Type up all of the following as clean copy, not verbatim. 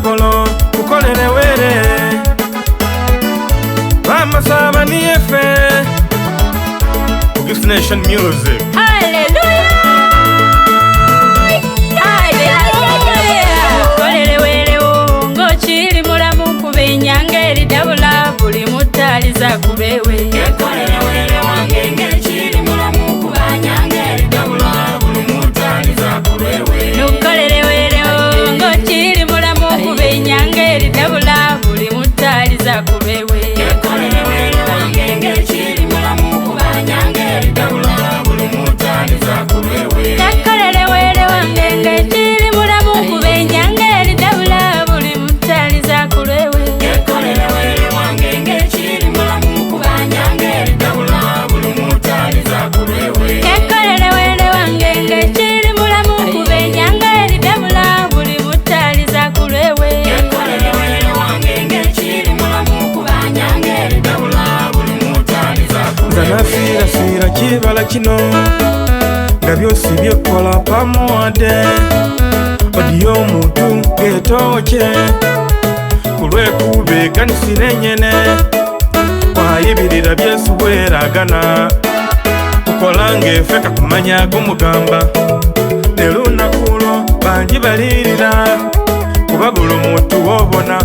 polo kukolere were bamasaba ni efe Gifts Nation Music. Hallelujah. Hallelujah. Kolere were ngo chiri mulamu kubenyangeri dabula buli mutaliza kubewe. Kolere were wange nge chiri mulamu kubanyangeri dabula buli mutaliza kubewe. Nukolere were ngo chiri mulamu kubenyangeri dabula buli mutaliza kubewe. Kolere were wange nge chiri mulamu kubanyangeri dabula buli mutaliza kubewe. Kolere were wange nge chiri mulamu kubenyangeri dabula buli mutaliza kubewe. Kolere were wange nge chiri mulamu kubanyangeri dabula buli mutaliza kubewe. Kolere were wange nge chiri mulamu kubenyangeri dabula buli mutaliza kubewe. Kolere were wange nge chiri mulamu kubanyangeri dabula buli mutaliza kubewe. Zanafira sira kibala kino nga byosi byekola pamoja odiyo omuntu getoche kulwekubeganisire nyene wayibirira byesuweragana kukola ngefeka kumanya gumugamba nelunakulo bangi balirira kuba buli muntu wobona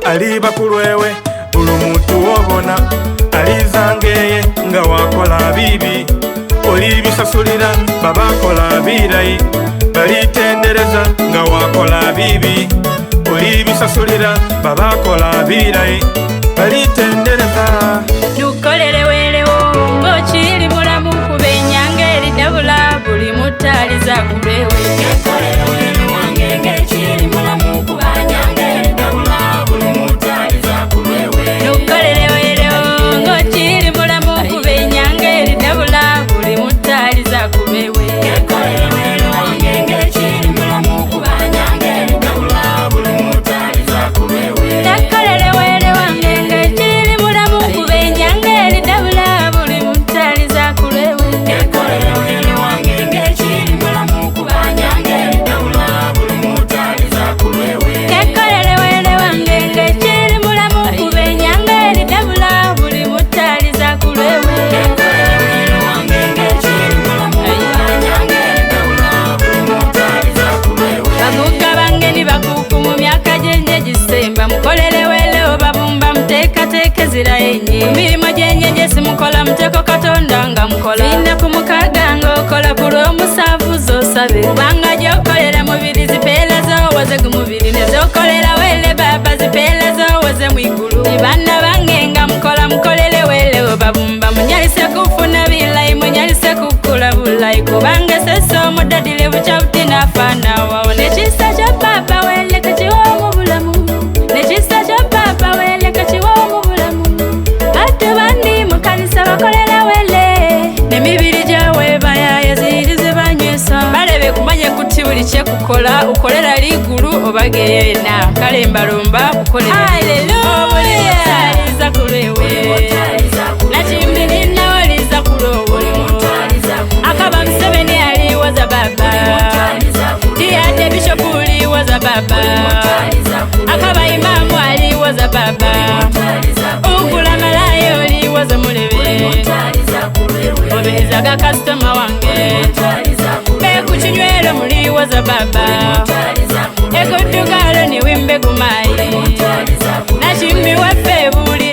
ali bakulwewe buli muntu wobona alizangeye nga wakola bibi olibisasulira babakola birayi balitendereza nga wakola bibi olibisasulira babakola birayi balitendereza. Nukolere were ngo chiri mulamu kubenyangeri dabula buli mutaliza kubewe. Kolere were wange nge chiri mulamu kubanyangeri dabula buli mutaliza kubewe. Nukolere were ngo chiri mulamu kubenyangeri dabula buli mutaliza kubewe. Kolere were wange nge chiri mulamu kubanyangeri dabula buli mutaliza kubewe. Kolere were wange nge chiri mulamu kubenyangeri dabula buli mutaliza kubewe. Kolere were wange nge chiri mulamu kubanyangeri dabula buli mutaliza kubewe. Kolere were wange nge chiri mulamu kubenyangeri dabula buli mutaliza kubewe. Kolere were wange nge chiri mulamu kubanyangeri dabula buli mutaliza kubewe. Baguga bangeni bakuku mu myaka gyenye gisemba mukolere wele obabumba muteekateeke zira yenye mirimo gyenye gyesimukola muteko katonda nga mukola ina kumukaga ng'okola ku lw'omusanvu zosabe kubanga gyokolera mubiri zipeereza owoze gumubiri nezokolera wele baba zipeereza owoze mwigulu banna bange nga mukola mukolere wele obabumba munyalise kufuna bilayi munyalise kukula bulayi kubanga sese omudadile bukya butinafaana wawo nekisa kya papa wele kakiwa mu bulamu nekisa kya papa wele kakiwa mu bulamu ate bandi mu kanisa bakolera wele nemibiri gyawe bayaye ziri zibanywesa balebe kumanye kuti buli kyekukola ukolera ligulu obageyeena kale mbalomba kukolera. Haleluya. Liza kulewe nakimbiri nawe liza kulowo akaba Museveni aliwaza baba tiyate bishopu liwaza baba akaba imamu aliwaza baba ugula malayo liwaza mulebe obezaga kasitoma wange bekukinywero muliwaza baba egoddugalo niwimbe gumayi nakimbi waffe buli